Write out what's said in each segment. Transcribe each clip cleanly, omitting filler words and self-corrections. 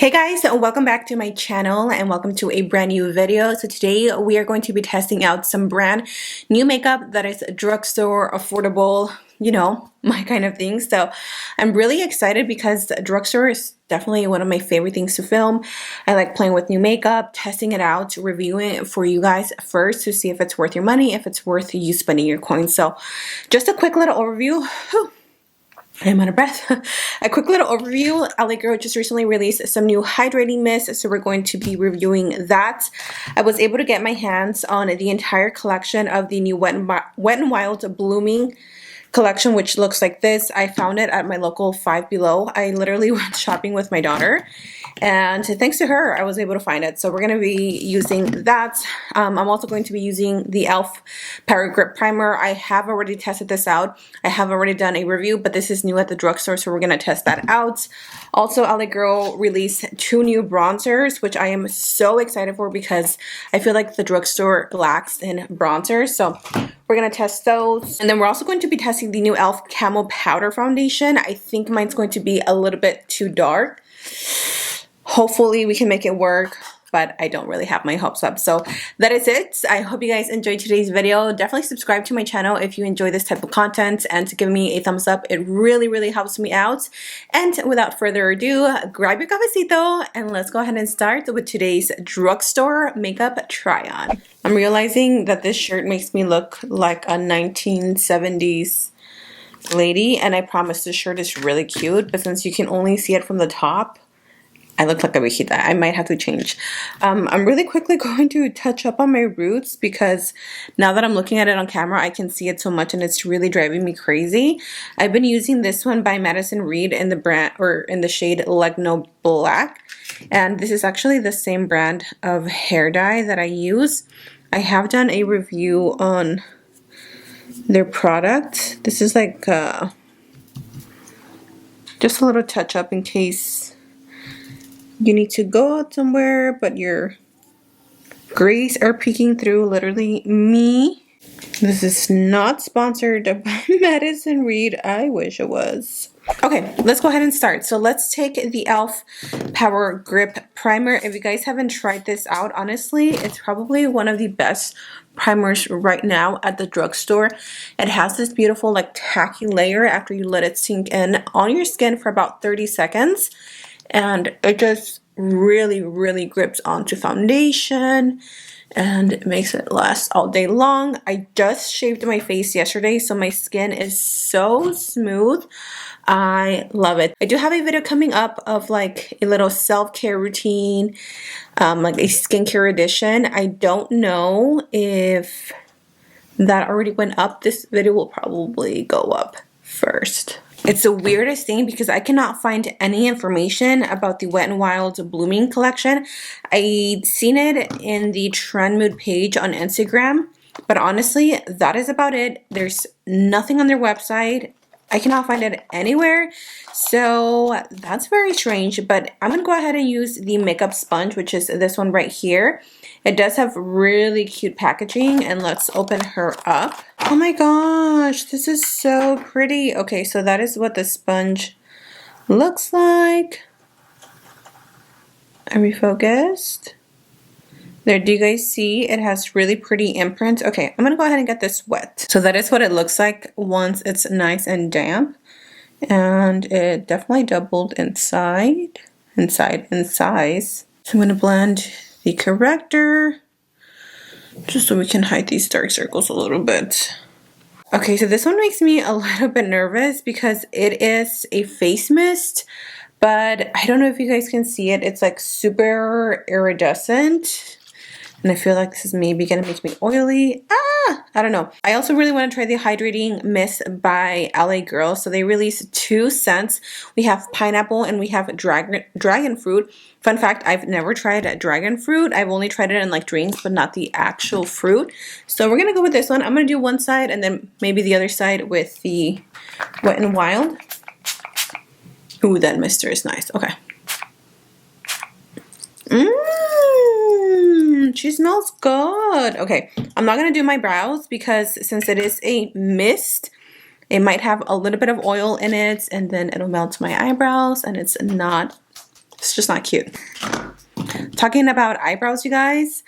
Hey guys, welcome back to my channel and welcome to a brand new video. So today we are going to be testing out some brand new makeup that is drugstore affordable, you know, my kind of thing. So I'm really excited because drugstore is definitely one of my favorite things to film. I like playing with new makeup, testing it out, reviewing it for you guys first to see if it's worth your money, if it's worth you spending your coins. So just a quick little overview. Whew. I'm out of breath. A quick little overview. e.l.f. just recently released some new hydrating mist, so we're going to be reviewing that. I was able to get my hands on the entire collection of the new Wet n Wild Blooming collection, which looks like this. I found it at my local Five Below. I literally went shopping with my daughter, and thanks to her I was able to find it. So we're going to be using that. I'm also going to be using the e.l.f. Power Grip Primer. I have already tested this out. I have already done a review, but this is new at the drugstore, so we're going to test that out. Also, e.l.f. released two new bronzers, which I am so excited for because I feel like the drugstore lacks in bronzers. So we're going to test those. And then we're also going to be testing the new e.l.f. Camo Powder Foundation. I think mine's going to be a little bit too dark. Hopefully we can make it work, but I don't really have my hopes up. So that is it. I hope you guys enjoyed today's video. Definitely subscribe to my channel if you enjoy this type of content, and to give me a thumbs up. It really helps me out. And without further ado, grab your cafecito and let's go ahead and start with today's drugstore makeup try-on. I'm realizing that this shirt makes me look like a 1970s lady, and I promise this shirt is really cute, but since you can only see it from the top, I look like a viejita. I might have to change. I'm really quickly going to touch up on my roots because now that I'm looking at it on camera, I can see it so much and it's really driving me crazy. I've been using this one by Madison Reed in the brand, or in the shade Legno Black. And this is actually the same brand of hair dye that I use. I have done a review on their product. This is like just a little touch up in case you need to go out somewhere, but your grays are peeking through. Literally me. This is not sponsored by Madison Reed. I wish it was. Okay, let's go ahead and start. So let's take the e.l.f. Power Grip Primer. If you guys haven't tried this out, honestly, it's probably one of the best primers right now at the drugstore. It has this beautiful like tacky layer after you let it sink in on your skin for about 30 seconds. And it just really grips onto foundation and it makes it last all day long. I just shaved my face yesterday, so my skin is so smooth. I love it. I do have a video coming up of like a little self-care routine, like a skincare edition. I don't know if that already went up. This video will probably go up first. It's the weirdest thing because I cannot find any information about the Wet n Wild Blooming collection. I'd seen it in the Trend Mood page on Instagram, but honestly, that is about it. There's nothing on their website. I cannot find it anywhere, so that's very strange, but I'm going to go ahead and use the makeup sponge, which is this one right here. It does have really cute packaging, and let's open her up. Oh my gosh, this is so pretty. Okay, so that is what the sponge looks like. Are we focused? There, do you guys see? It has really pretty imprints. Okay, I'm gonna go ahead and get this wet. So that is what it looks like once it's nice and damp. And it definitely doubled in size. So I'm gonna blend the corrector just so we can hide these dark circles a little bit. Okay, so this one makes me a little bit nervous because it is a face mist, but I don't know if you guys can see it. It's like super iridescent. And I feel like this is maybe going to make me oily. I don't know. I also really want to try the Hydrating Mist by e.l.f. So they released two scents. We have pineapple and we have dragon fruit. Fun fact, I've never tried dragon fruit. I've only tried it in like drinks, but not the actual fruit. So we're going to go with this one. I'm going to do one side and then maybe the other side with the Wet n Wild. Ooh, that mister is nice. Okay. She smells good. Okay, I'm not going to do my brows because since it is a mist, it might have a little bit of oil in it and then it'll melt my eyebrows and it's not It's just not cute. Talking about eyebrows, you guys,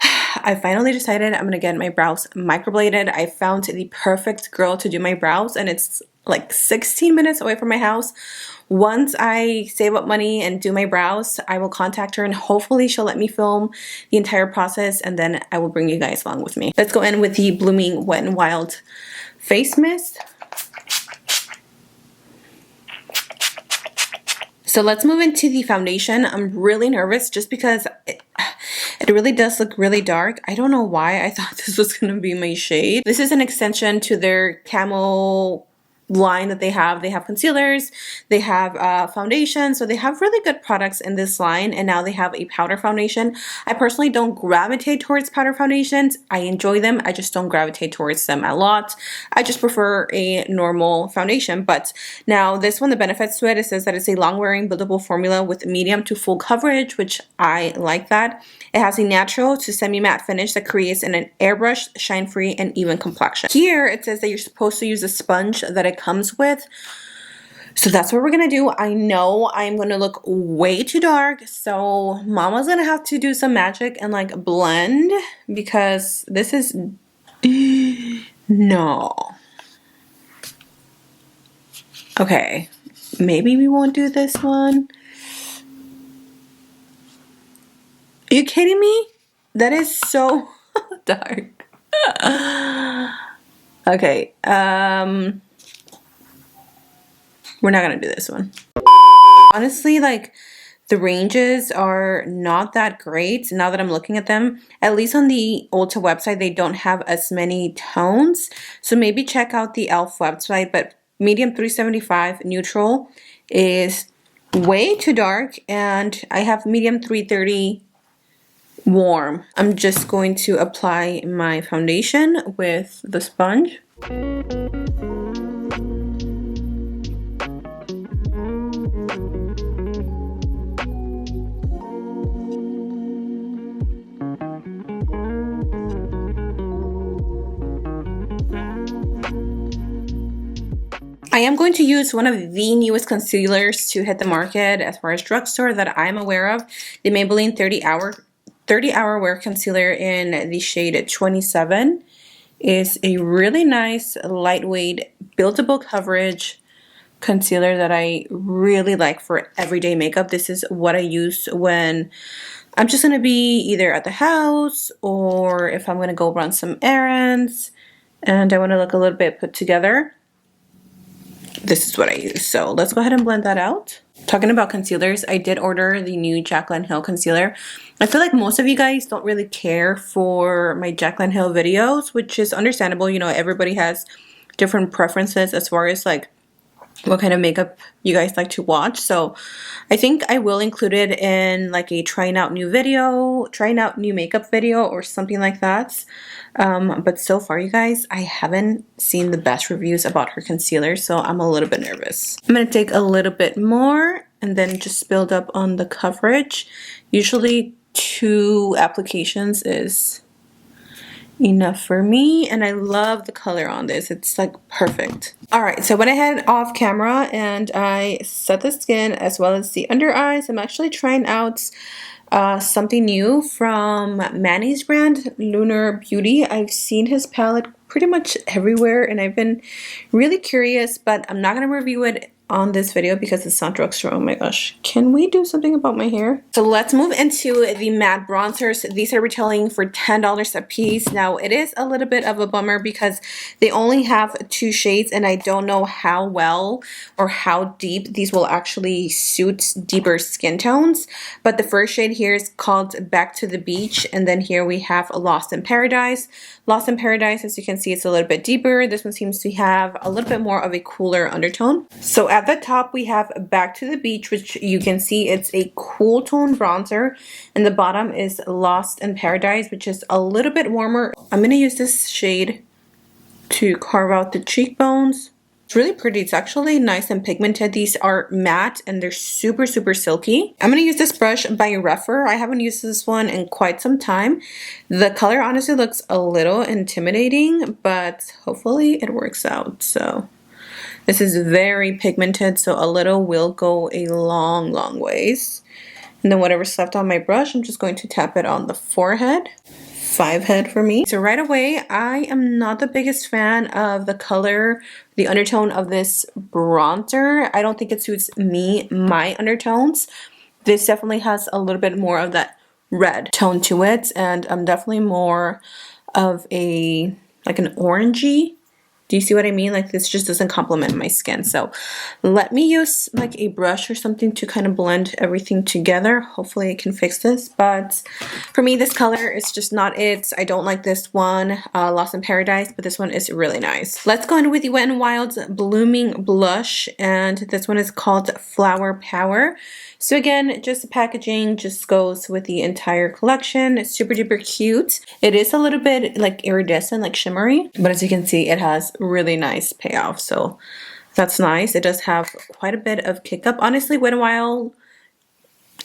I finally decided I'm gonna get my brows microbladed. I found the perfect girl to do my brows, and it's like 16 minutes away from my house. Once I save up money and do my brows, I will contact her and hopefully she'll let me film the entire process, and then I will bring you guys along with me. Let's go in with the Blooming Wet n Wild face mist. So let's move into the foundation. I'm really nervous just because it really does look really dark. I don't know why I thought this was going to be my shade. This is an extension to their Camo line that they have. They have concealers, they have foundation, so they have really good products in this line, and now they have a powder foundation. I personally don't gravitate towards powder foundations. I enjoy them, I just don't gravitate towards them a lot. I just prefer a normal foundation. But now this one, the benefits to it, it says that it's a long-wearing buildable formula with medium to full coverage, which I like that. It has a natural to semi-matte finish that creates an airbrush, shine-free, and even complexion. Here it says that you're supposed to use a sponge that it comes with. So that's what we're gonna do. I know I'm gonna look way too dark, so mama's gonna have to do some magic and like blend, because this is no. Okay, maybe we won't do this one. Are you kidding me? That is so dark. Okay, we're not gonna do this one. Honestly, like, the ranges are not that great now that I'm looking at them. At least on the Ulta website, they don't have as many tones. So maybe check out the e.l.f. website, but medium 375 neutral is way too dark, and I have medium 330 warm. I'm just going to apply my foundation with the sponge. I am going to use one of the newest concealers to hit the market as far as drugstore that I'm aware of, the Maybelline 30-hour wear concealer in the shade 27. Is a really nice, lightweight, buildable coverage concealer that I really like for everyday makeup. This is what I use when I'm just going to be either at the house or if I'm going to go run some errands and I want to look a little bit put together. This is what I use. So let's go ahead and blend that out. Talking about concealers, I did order the new Jaclyn Hill concealer. I feel like most of you guys don't really care for my Jaclyn Hill videos, which is understandable. You know, everybody has different preferences as far as like what kind of makeup you guys like to watch. So I think I will include it in like a trying out new makeup video or something like that. But so far, you guys, I haven't seen the best reviews about her concealer, so I'm a little bit nervous. I'm going to take a little bit more and then just build up on the coverage. Usually 2 applications is enough for me, and I love the color on this. It's like perfect. Alright, so I went ahead off camera and I set the skin as well as the under eyes. I'm actually trying out something new from Manny's brand, Lunar Beauty. I've seen his palette pretty much everywhere and I've been really curious, but I'm not going to review it on this video because it's not drugstore. Oh my gosh, can we do something about my hair? So let's move into the matte bronzers. These are retailing for $10 a piece. Now it is a little bit of a bummer because they only have 2 shades and I don't know how well or how deep these will actually suit deeper skin tones. But the first shade here is called Back to the Beach, and then here we have Lost in Paradise. Lost in Paradise, as you can see, it's a little bit deeper. This one seems to have a little bit more of a cooler undertone. So at the top we have Back to the Beach, which you can see it's a cool tone bronzer, and the bottom is Lost in Paradise, which is a little bit warmer. I'm going to use this shade to carve out the cheekbones. It's really pretty. It's actually nice and pigmented. These are matte and they're super silky. I'm going to use this brush by Rephr. I haven't used this one in quite some time. The color honestly looks a little intimidating, but hopefully it works out. So This is very pigmented, so a little will go a long, long ways. And then whatever's left on my brush, I'm just going to tap it on the forehead. 5 head for me. So right away, I am not the biggest fan of the color, the undertone of this bronzer. I don't think it suits me, my undertones. This definitely has a little bit more of that red tone to it, and I'm definitely more of a, like an orangey. Do you see what I mean? Like this just doesn't complement my skin. So let me use like a brush or something to kind of blend everything together. Hopefully I can fix this. But for me, this color is just not it. I don't like this one, Lost in Paradise, but this one is really nice. Let's go in with the Wet n Wild's Blooming Blush. And this one is called Flower Power. So again, just the packaging just goes with the entire collection. It's super duper cute. It is a little bit like iridescent, like shimmery, but as you can see, it has really nice payoff. So that's nice. It does have quite a bit of kick up. Honestly, Wet n Wild,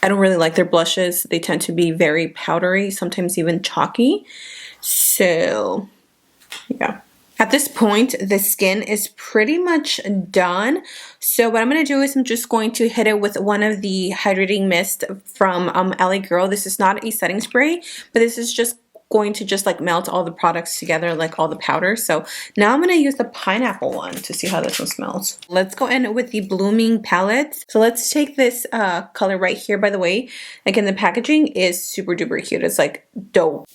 I don't really like their blushes. They tend to be very powdery, sometimes even chalky. So yeah. At this point, the skin is pretty much done. So what I'm going to do is I'm just going to hit it with one of the hydrating mist from LA Girl. This is not a setting spray, but this is just going to just like melt all the products together, like all the powder. So now I'm going to use the pineapple one to see how this one smells. Let's go in with the Blooming palette. So let's take this color right here. By the way, again, the packaging is super duper cute. It's like dope.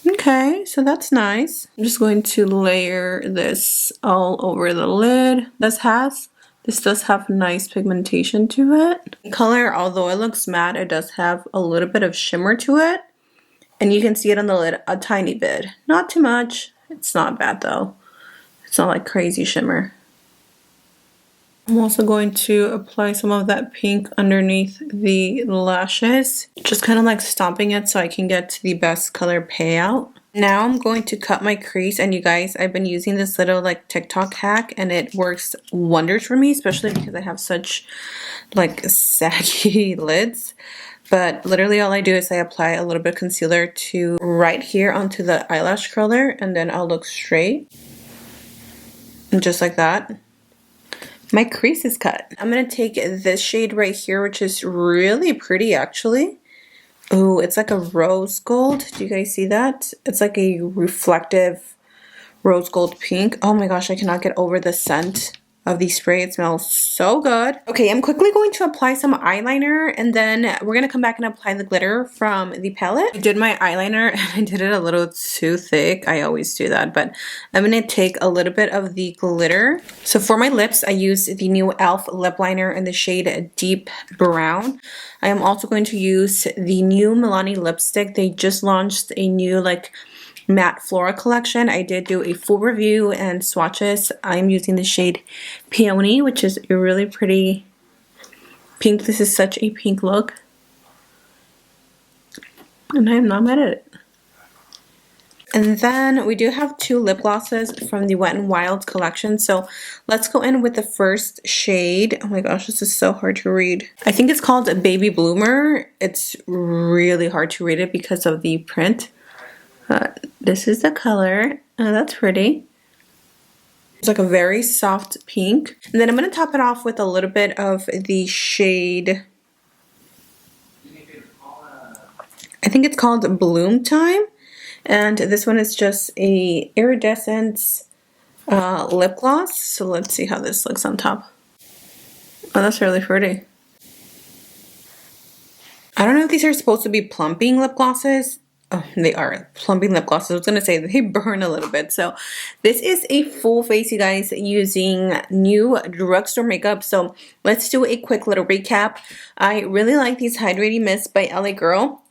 Okay, so that's nice. I'm just going to layer this all over the lid. This does have nice pigmentation to it. The color, although it looks matte, it does have a little bit of shimmer to it. And you can see it on the lid a tiny bit. Not too much. It's not bad though. It's not like crazy shimmer. I'm also going to apply some of that pink underneath the lashes. Just kind of like stomping it so I can get to the best color payout. Now I'm going to cut my crease, and you guys, I've been using this little like TikTok hack and it works wonders for me, especially because I have such like saggy lids. But literally all I do is I apply a little bit of concealer to right here onto the eyelash curler, and then I'll look straight. And just like that, my crease is cut. I'm going to take this shade right here, which is really pretty actually. Oh, it's like a rose gold. Do you guys see that? It's like a reflective rose gold pink. Oh my gosh, I cannot get over the scent of the spray. It smells so good. Okay, I'm quickly going to apply some eyeliner, and then we're going to come back and apply the glitter from the palette. I did my eyeliner and I did it a little too thick. I always do that, but I'm going to take a little bit of the glitter. So for my lips, I use the new e.l.f. lip liner in the shade Deep Brown. I am also going to use the new Milani lipstick. They just launched a new like matte flora collection. I did do a full review and swatches. I'm using the shade Peony, which is a really pretty pink. This is such a pink look, and I am not mad at it. And then we do have 2 lip glosses from the Wet n Wild collection. So let's go in with the first shade. Oh my gosh, this is so hard to read. I think it's called Baby Bloomer. It's really hard to read it because of the print. This is the color. That's pretty. It's like a very soft pink. And then I'm going to top it off with a little bit of the shade, I think it's called Bloom Time. And this one is just a iridescent lip gloss. So let's see how this looks on top. Oh, that's really pretty. I don't know if these are supposed to be plumping lip glosses. Oh, they are plumping lip glosses. I was going to say they burn a little bit. So this is a full face, you guys, using new Drugstore makeup. So let's do a quick little recap. I really like these Hydrating Mists by LA Girl.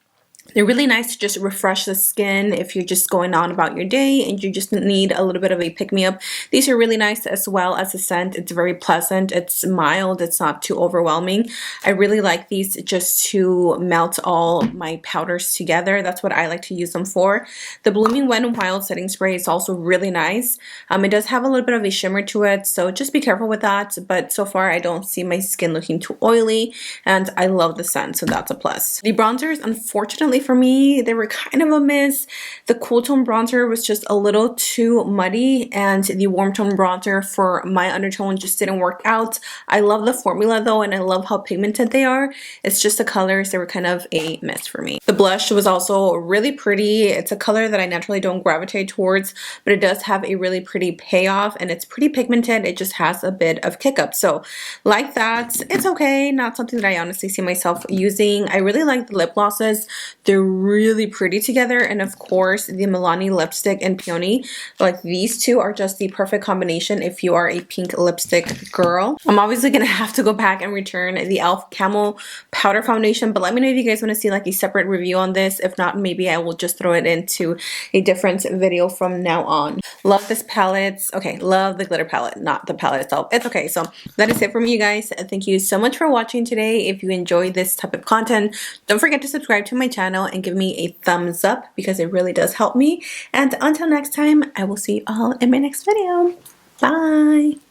They're really nice to just refresh the skin if you're just going on about your day and you just need a little bit of a pick-me-up. These are really nice as well as the scent. It's very pleasant. It's mild. It's not too overwhelming. I really like these just to melt all my powders together. That's what I like to use them for. The Blooming Wet n Wild setting spray is also really nice. It does have a little bit of a shimmer to it, so just be careful with that. But so far, I don't see my skin looking too oily, and I love the scent, so that's a plus. The bronzers, unfortunately, really for me. They were kind of a miss. The cool tone bronzer was just a little too muddy, and the warm tone bronzer for my undertone just didn't work out. I love the formula though, and I love how pigmented they are. It's just the colors, they were kind of a miss for me. The blush was also really pretty. It's a color that I naturally don't gravitate towards, but it does have a really pretty payoff, and it's pretty pigmented. It just has a bit of kick up. So like that, it's okay. Not something that I honestly see myself using. I really like the lip glosses. They're really pretty together. And of course, the Milani lipstick and Peony. Like these two are just the perfect combination if you are a pink lipstick girl. I'm obviously going to have to go back and return the e.l.f. Camel Powder Foundation, but let me know if you guys want to see like a separate review on this. If not, maybe I will just throw it into a different video from now on. Love this palette. Okay, love the glitter palette, not the palette itself. It's okay. So that is it for me, you guys. Thank you so much for watching today. If you enjoyed this type of content, don't forget to subscribe to my channel and give me a thumbs up because it really does help me. And until next time, I will see you all in my next video. Bye!